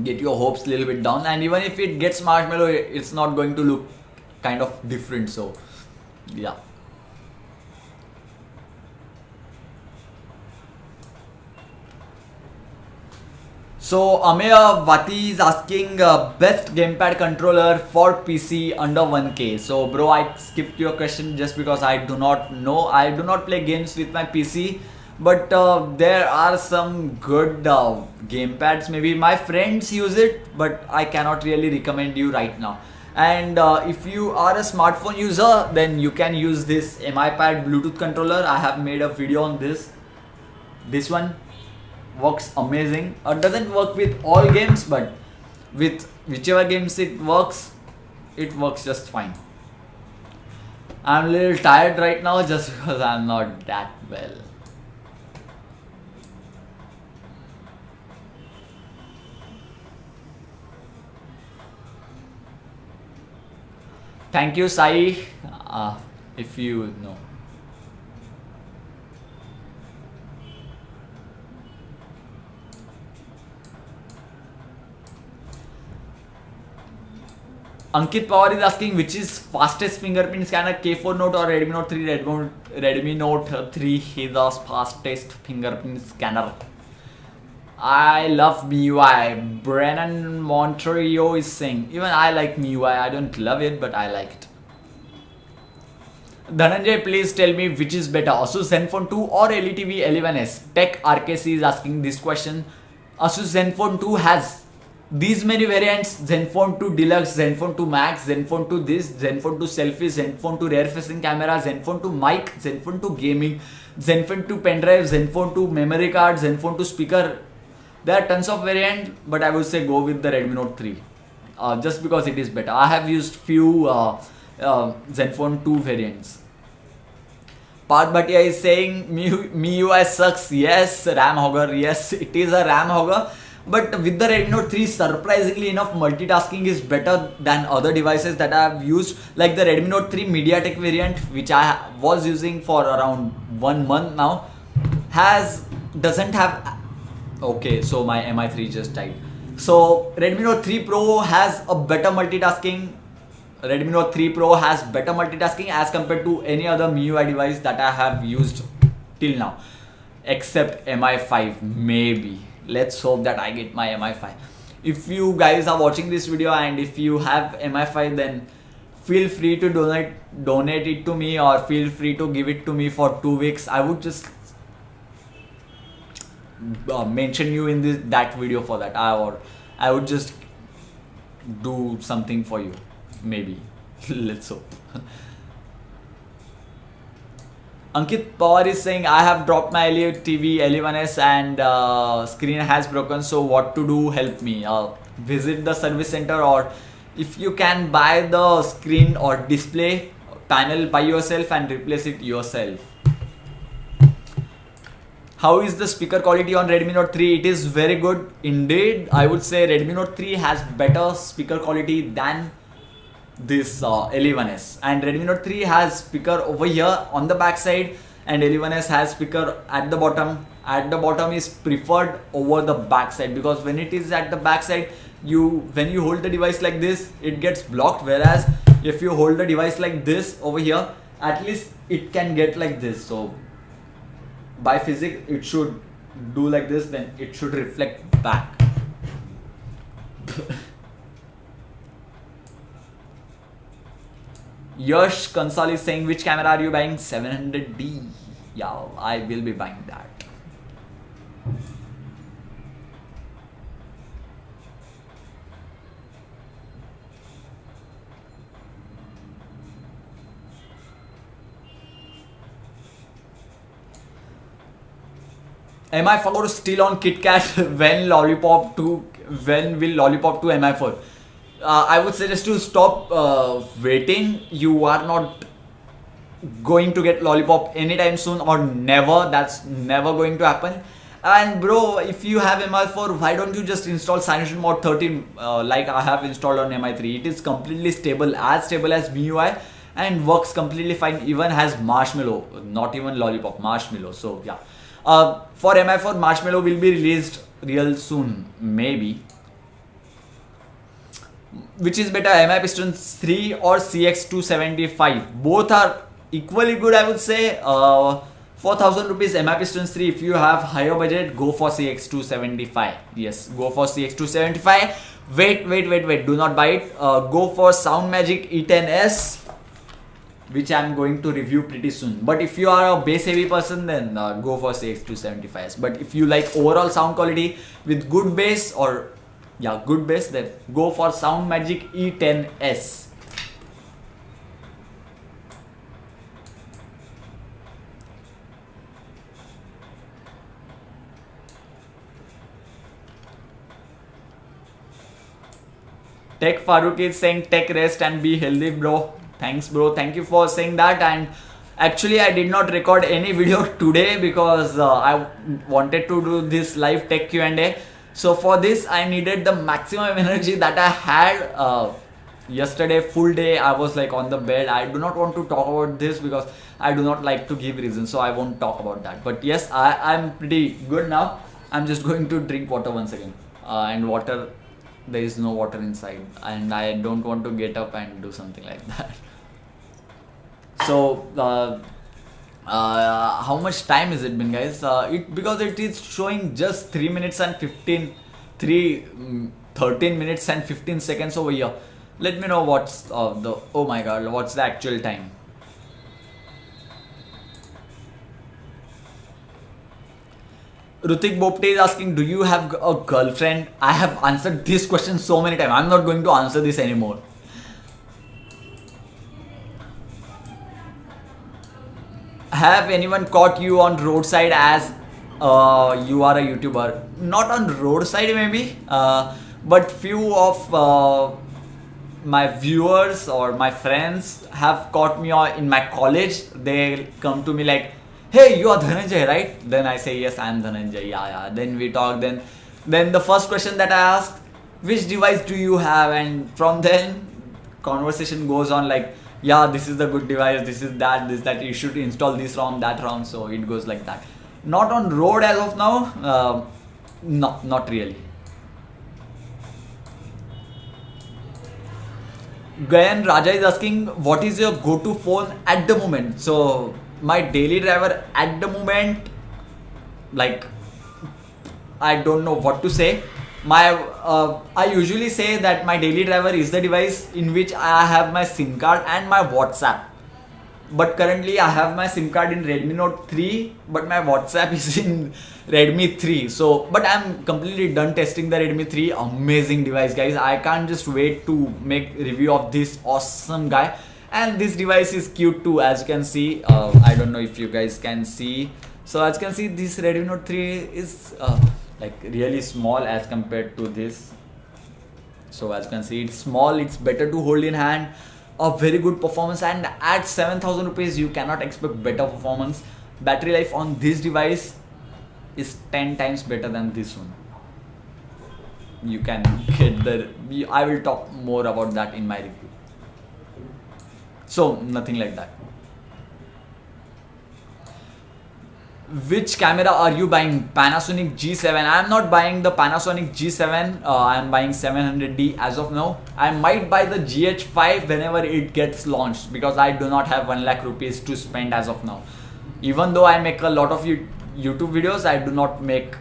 get your hopes a little bit down. And even if it gets Marshmallow, it's not going to look kind of different. So yeah. So Ameya Vati is asking best gamepad controller for PC under 1K. So bro, I skipped your question just because I do not know. I do not play games with my PC, but there are some good gamepads. Maybe my friends use it, but I cannot really recommend you right now. And if you are a smartphone user, then you can use this MiPad Bluetooth controller. I have made a video on this. This one works amazing. Doesn't work with all games, but with whichever games it works just fine. I'm a little tired right now just because I'm not that well. Thank you, Sai. If you know. Ankit Pawar is asking which is fastest fingerprint scanner, K4 Note or Redmi Note 3. Redmi Note 3 is the fastest fingerprint scanner. I love MIUI. Brennan Montorio is saying even I like MIUI. I don't love it, but I like it. Dhananjay, please tell me which is better, Asus Zenfone 2 or LETV 11S. Tech RKC is asking this question. Asus Zenfone 2 has these many variants: Zenfone 2 Deluxe, Zenfone 2 Max, Zenfone 2 this, Zenfone 2 Selfie, Zenfone 2 Rear Facing Camera, Zenfone 2 Mic, Zenfone 2 Gaming, Zenfone 2 Pendrive, Zenfone 2 Memory Card, Zenfone 2 Speaker. There are tons of variants, but I would say go with the Redmi Note 3. Just because it is better. I have used few Zenfone 2 variants. Parth Bhatia is saying MIUI sucks. Yes, RAM hogger. Yes, it is a RAM hogger. But with the Redmi Note 3, surprisingly enough, multitasking is better than other devices that I have used. Like the Redmi Note 3 MediaTek variant, which I was using for around 1 month now, doesn't have. Okay, so my MI3 just died. So Redmi Note 3 Pro has a better multitasking. Redmi Note 3 Pro has better multitasking as compared to any other MIUI device that I have used till now, except MI5 maybe. Let's hope that I get my MI5. If you guys are watching this video and if you have MI5, then feel free to donate it to me, or feel free to give it to me for 2 weeks. I would just mention you in that video for that, or I would just do something for you, maybe. Let's hope. Ankit Pawar is saying I have dropped my LETV 11S and screen has broken, so what to do? Help me. Visit the service center, or if you can buy the screen or display panel by yourself and replace it yourself. How is the speaker quality on Redmi Note 3? It is very good indeed. I would say Redmi Note 3 has better speaker quality than this 11S, and Redmi Note 3 has speaker over here on the back side, and 11S has speaker at the bottom. At the bottom is preferred over the back side, because when it is at the back side, when you hold the device like this, it gets blocked, whereas if you hold the device like this over here, at least it can get like this. So by physics it should do like this, then it should reflect back. Yash Kansal is saying which camera are you buying? 700D. Yeah, I will be buying that. MI4 still on KitKat. When will Lollipop 2 MI4? I would suggest to stop waiting. You are not going to get Lollipop anytime soon, or never. That's never going to happen. And bro, if you have MI4, why don't you just install CyanogenMod 13 like I have installed on MI3? It is completely stable, as stable as MIUI, and works completely fine. Even has Marshmallow, not even Lollipop, Marshmallow. So yeah, for MI4, Marshmallow will be released real soon, maybe. Which is better, MI Piston 3 or CX275? Both are equally good, I would say. 4,000 rupees MI Piston 3. If you have higher budget, go for CX275. Yes, go for CX275. Wait. Do not buy it. Go for Soundmagic E10S, which I'm going to review pretty soon. But if you are a bass heavy person, then go for CX275s. But if you like overall sound quality with good bass, or yeah, good bass, then go for Soundmagic E10S. Tech Farooq is saying tech rest and be healthy, bro. Thanks, bro. Thank you for saying that. And actually, I did not record any video today because I wanted to do this live tech Q&A. So for this, I needed the maximum energy that I had yesterday. Full day, I was like on the bed. I do not want to talk about this because I do not like to give reasons. So I won't talk about that. But yes, I'm pretty good now. I'm just going to drink water once again. And water, there is no water inside. And I don't want to get up and do something like that. So how much time has it been, guys? Because it is showing just 13 minutes and 15 seconds over here. Let me know what's oh my god, what's the actual time. Rutik Bopte is asking, do you have a girlfriend? I have answered this question so many times. I'm not going to answer this anymore. Have anyone caught you on roadside as you are a YouTuber? Not on roadside maybe, but few of my viewers or my friends have caught me in my college. They come to me like, hey, you are Dhananjay, right? Then I say, yes, I am Dhananjay. Yeah. Then we talk. Then the first question that I ask, which device do you have? And from then, conversation goes on like, yeah, this is the good device, this is that, you should install this ROM, that ROM. So it goes like that. Not on road as of now. No, not really. Gayan Raja is asking, what is your go-to phone at the moment? So my daily driver at the moment, like, I don't know what to say. I usually say that my daily driver is the device in which I have my SIM card and my WhatsApp. But currently I have my SIM card in Redmi Note 3, but my WhatsApp is in Redmi 3. So, but I'm completely done testing the Redmi 3. Amazing device, guys. I can't just wait to make review of this awesome guy. And this device is cute too, as you can see. I don't know if you guys can see. So as you can see, this Redmi Note 3 is like really small as compared to this. So as you can see, it's small, it's better to hold in hand, a very good performance, and at 7,000 rupees you cannot expect better performance. Battery life on this device is 10 times better than this one. You can get I will talk more about that in my review. So nothing like that. Which camera are you buying? Panasonic G7. I am not buying the Panasonic G7. I am buying 700D as of now. I might buy the GH5 whenever it gets launched because I do not have 1 lakh rupees to spend as of now. Even though I make a lot of YouTube videos, I do not make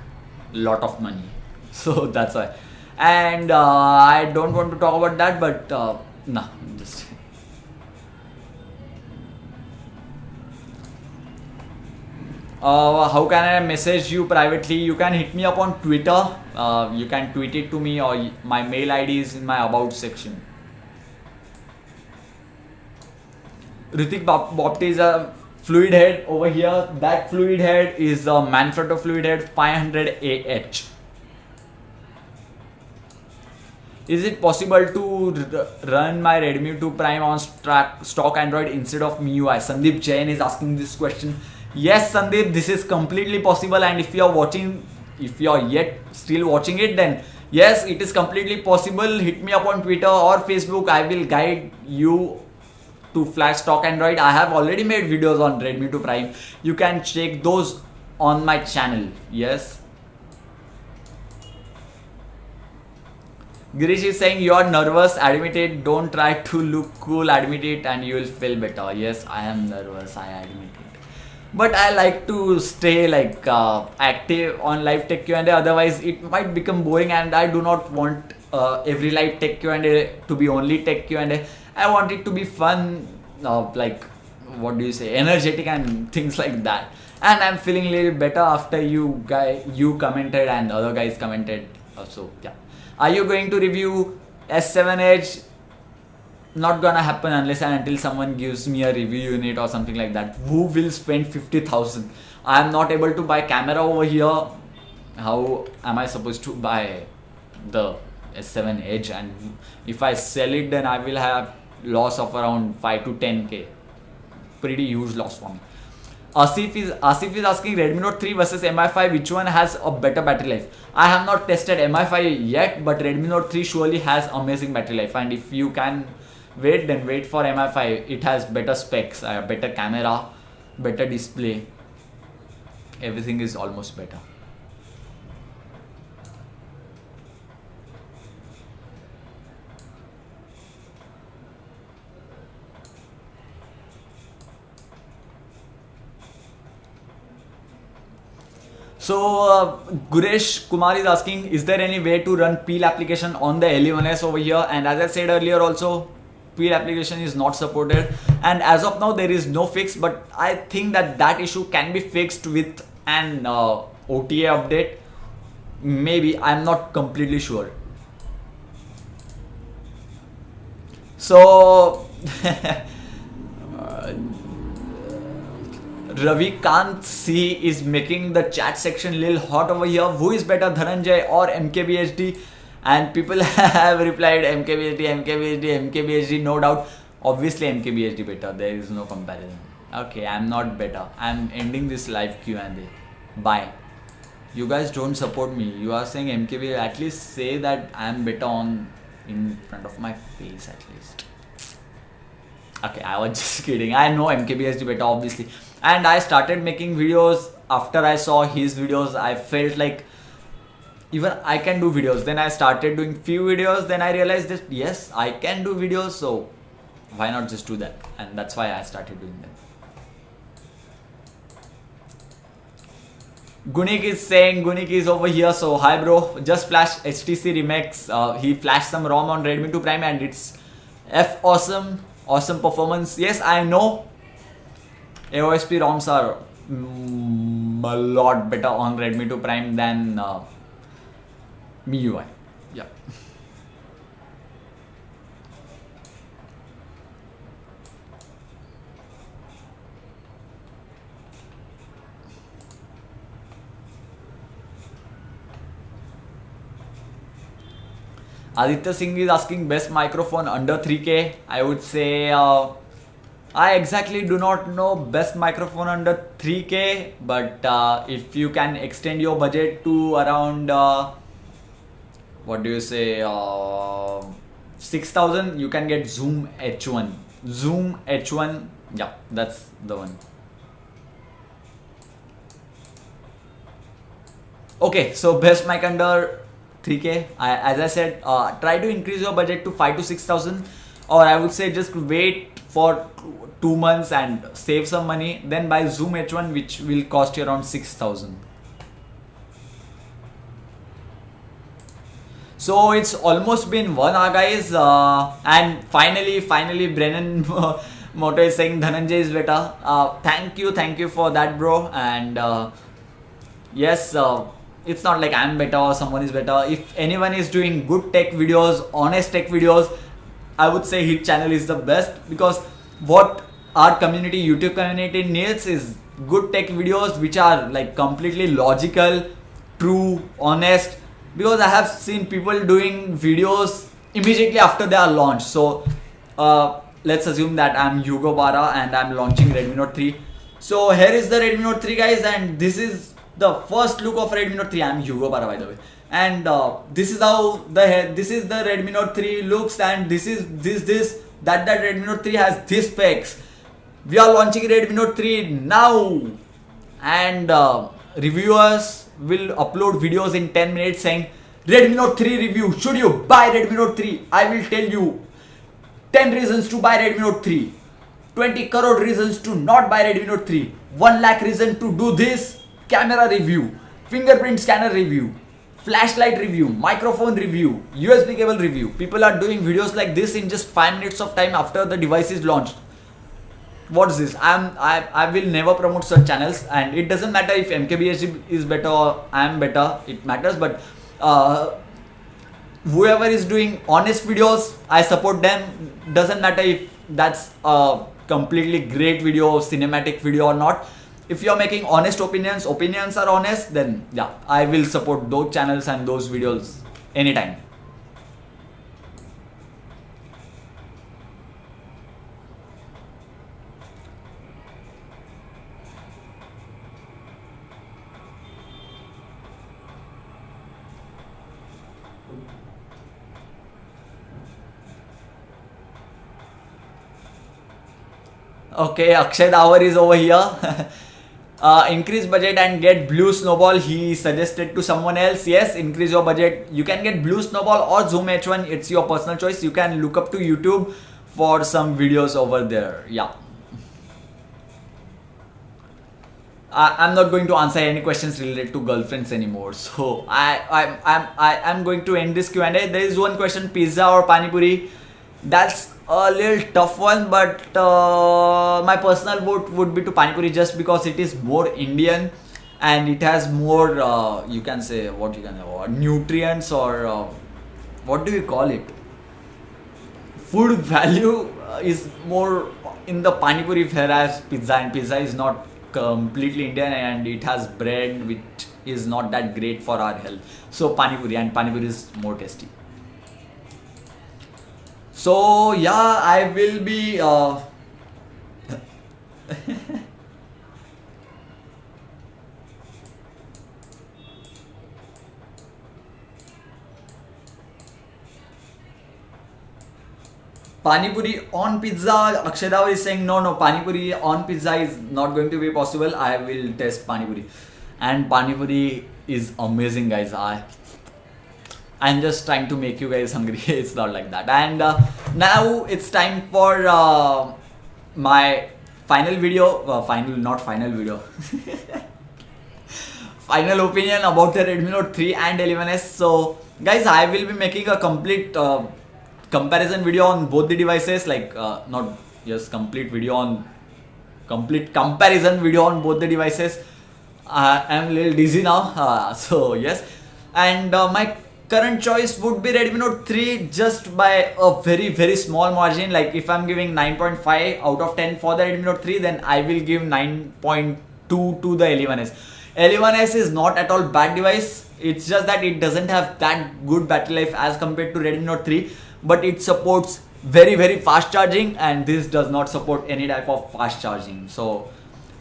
a lot of money. So that's why. And I don't want to talk about that, but nah, just. How can I message you privately? You can hit me up on Twitter. You can tweet it to me, or my mail ID is in my about section. Ritik Bopte is a fluid head over here. That fluid head is a Manfrotto fluid head 500AH. Is it possible to run my Redmi 2 Prime on stock Android instead of MIUI? Sandeep Jain is asking this question. Yes, Sandeep, this is completely possible, and if you are watching, if you are yet still watching it, then yes, it is completely possible. Hit me up on Twitter or Facebook. I will guide you to flash stock Android. I have already made videos on Redmi 2 Prime. You can check those on my channel. Yes. Girish is saying you are nervous. Admit it. Don't try to look cool. Admit it, and you will feel better. Yes, I am nervous. I admit it. But I like to stay like active on live tech Q&A. Otherwise, it might become boring, and I do not want every live tech Q&A to be only tech Q&A. I want it to be fun, like what do you say, energetic and things like that. And I'm feeling a little better after you commented and other guys commented. So yeah, are you going to review S7 Edge? Not gonna happen unless and until someone gives me a review unit or something like that. Who will spend 50,000? I am not able to buy camera over here. How am I supposed to buy the S7 Edge? And if I sell it, then I will have loss of around 5 to 10k. Pretty huge loss for me. Asif is asking Redmi Note 3 versus MI5, which one has a better battery life? I have not tested MI5 yet, but Redmi Note 3 surely has amazing battery life, and if you can wait, then wait for MI5. It has better specs, better camera, better display. Everything is almost better. So Guresh Kumar is asking, is there any way to run Peel application on the L11s over here? And as I said earlier also, Peel application is not supported, and as of now there is no fix, but I think that issue can be fixed with an OTA update. Maybe, I'm not completely sure. So Ravikant C is making the chat section little hot over here. Who is better, Dhananjay or MKBHD? And people have replied MKBHD, no doubt. Obviously MKBHD better, there is no comparison. Okay, I'm not better. I'm ending this live Q&A. Bye. You guys don't support me. You are saying MKBHD, at least say that I'm better in front of my face at least. Okay, I was just kidding. I know MKBHD better, obviously. And I started making videos after I saw his videos. I felt like even I can do videos. Then I started doing few videos. Then I realized that yes, I can do videos. So why not just do that? And that's why I started doing them. Gunik is saying, Gunik is over here. So hi bro, just flashed HTC Remix. He flashed some ROM on Redmi 2 Prime and it's awesome performance. Yes, I know. AOSP ROMs are a lot better on Redmi 2 Prime than MIUI. Yeah. Aditya Singh is asking best microphone under 3K. I would say I exactly do not know best microphone under 3K, but if you can extend your budget to around what do you say 6,000, you can get Zoom H1. Zoom H1, yeah, that's the one. Okay, so best mic under 3K. As I said, try to increase your budget to 5 to 6,000, or I would say just wait for 2 months and save some money, then buy Zoom H1, which will cost you around 6,000. So it's almost been 1 hour, guys, and finally Brennan Moto is saying Dhananjay is better. Thank you for that, bro. And yes, it's not like I'm better or someone is better. If anyone is doing good tech videos, honest tech videos, I would say his channel is the best, because what our community, YouTube community, needs is good tech videos which are like completely logical, true, honest. Because I have seen people doing videos immediately after they are launched. So let's assume that I'm Hugo Barra and I'm launching Redmi Note 3. So here is the Redmi Note 3, guys, and this is the first look of Redmi Note 3. I'm Hugo Barra, by the way. And this is how the Redmi Note 3 looks, and this that Redmi Note 3 has these specs. We are launching Redmi Note 3 now, and reviewers will upload videos in 10 minutes saying Redmi Note 3 review, should you buy Redmi Note 3? I will tell you 10 reasons to buy Redmi Note 3, 20 crore reasons to not buy Redmi Note 3, 1 lakh reason to do this, camera review, fingerprint scanner review, flashlight review, microphone review, USB cable review. People are doing videos like this in just 5 minutes of time after the device is launched. What's this? I will never promote such channels, and it doesn't matter if MKBHD is better or I am better. It matters, but whoever is doing honest videos, I support them. Doesn't matter if that's a completely great video, cinematic video or not. If you are making honest opinions are honest, then yeah, I will support those channels and those videos anytime. Okay, Akshay Dawar is over here. Increase budget and get blue snowball. He suggested to someone else. Yes, increase your budget. You can get blue snowball or Zoom H1. It's your personal choice. You can look up to YouTube for some videos over there. Yeah. I'm not going to answer any questions related to girlfriends anymore. So I'm going to end this Q&A. There is one question: pizza or pani puri? That's a little tough one, but my personal vote would be to pani puri just because it is more Indian and it has more you can say what you can nutrients or what do you call it? Food value is more in the pani puri, whereas pizza is not completely Indian and it has bread which is not that great for our health. So pani puri is more tasty. So yeah, I will be Pani puri on pizza. Akshay Dawar is saying no, pani puri on pizza is not going to be possible. I will test pani puri, and pani puri is amazing, guys. I'm just trying to make you guys hungry. It's not like that. And now it's time for my final video. Not final video. Final opinion about the Redmi Note 3 and 11s. So guys, I will be making a complete comparison video on both the devices, like not just complete comparison video on both the devices. I'm a little dizzy now, so yes. And my current choice would be Redmi Note 3 just by a very small margin. Like if I'm giving 9.5 out of 10 for the Redmi Note 3, then I will give 9.2 to the 11s. 11s is not at all bad device. It's just that it doesn't have that good battery life as compared to Redmi Note 3, but it supports very fast charging, and this does not support any type of fast charging. So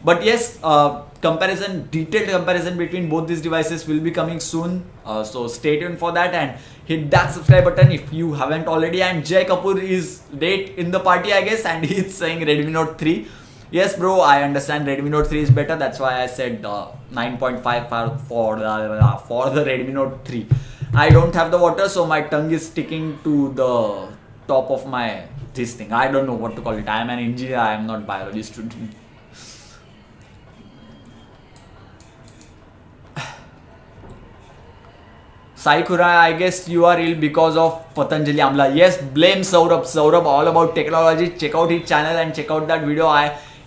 but yes, detailed comparison between both these devices will be coming soon, so stay tuned for that and hit that subscribe button if you haven't already. And Jay Kapoor is late in the party, I guess, and he's saying Redmi Note 3. Yes bro, I understand Redmi Note 3 is better, that's why I said 9.5 for the Redmi Note 3. I don't have the water, so my tongue is sticking to the top of my this thing. I don't know what to call it. I am an engineer, I am not biology student. Sai Khura, I guess you are ill because of Patanjali Amla. Yes, blame Saurabh. Saurabh all about technology. Check out his channel and check out that video.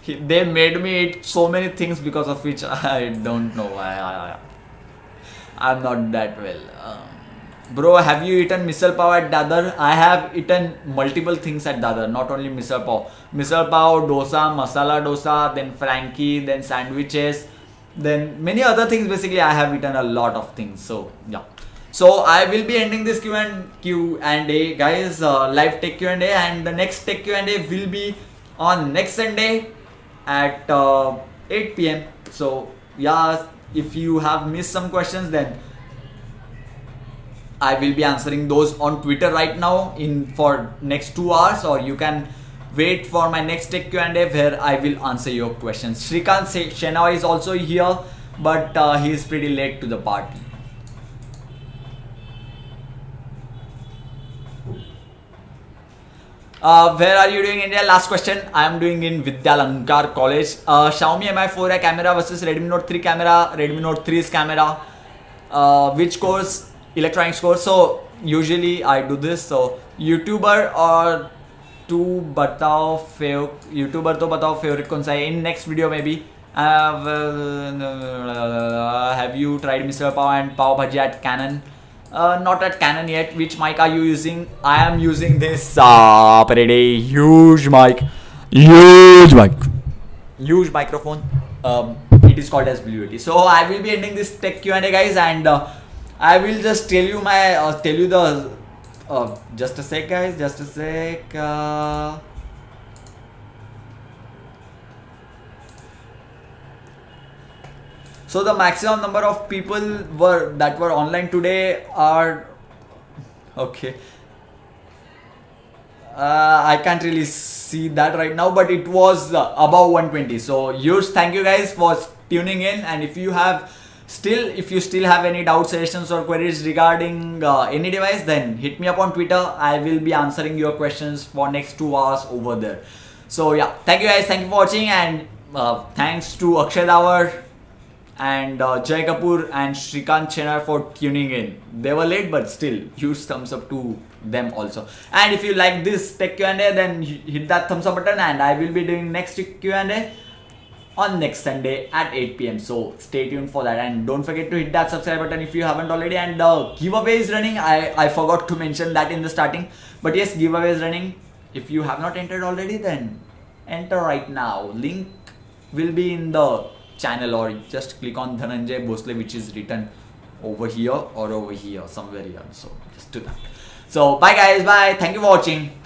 They made me eat so many things because of which I don't know. I'm not that well. Bro, have you eaten misal pav at Dadar? I have eaten multiple things at Dadar, not only misal pav. Misal pav, dosa, masala dosa, then Frankie, then sandwiches, then many other things. Basically, I have eaten a lot of things. So yeah. So I will be ending this Q&A, guys. Live tech Q&A, and the next tech Q&A will be on next Sunday at 8 PM. So yeah, if you have missed some questions, then I will be answering those on Twitter right now for next 2 hours, or you can wait for my next tech Q&A where I will answer your questions. Shrikant Shenawa is also here, but he is pretty late to the party. Where are you doing in India? Last question. I am doing in Vidyalankar College. Xiaomi Mi 4A camera versus Redmi Note 3 camera. Redmi Note 3's camera. Which course? Electronics course. So usually I do this. So YouTuber or to batao YouTuber to batao favorite कौन सा है? In next video maybe. Have you tried Mr. Pav and Pav Bhaji at Canon? Not at Canon yet. Which mic are you using? I am using this pretty huge mic. Huge microphone. It is called as Blue Yeti. So I will be ending this tech Q&A, guys, and I will just tell you the just a sec, guys, just a sec. So the maximum number of people that were online today are okay. I can't really see that right now, but it was above 120. So huge thank you guys for tuning in. And if you still have any doubt, suggestions or queries regarding any device, then hit me up on Twitter. I will be answering your questions for next 2 hours over there. So yeah, thank you guys, thank you for watching, and thanks to Akshay Dawar and Jay Kapoor and Shrikant Chenar for tuning in. They were late, but still huge thumbs up to them also. And if you like this tech Q&A, then hit that thumbs up button, and I will be doing next Q&A on next Sunday at 8 PM. So stay tuned for that, and don't forget to hit that subscribe button if you haven't already. And giveaway is running. I forgot to mention that in the starting, but yes, giveaway is running. If you have not entered already, then enter right now. Link will be in the channel, or just click on Dhananjay Bhosle, which is written over here or over here, somewhere here. So just do that. So bye guys, bye. Thank you for watching.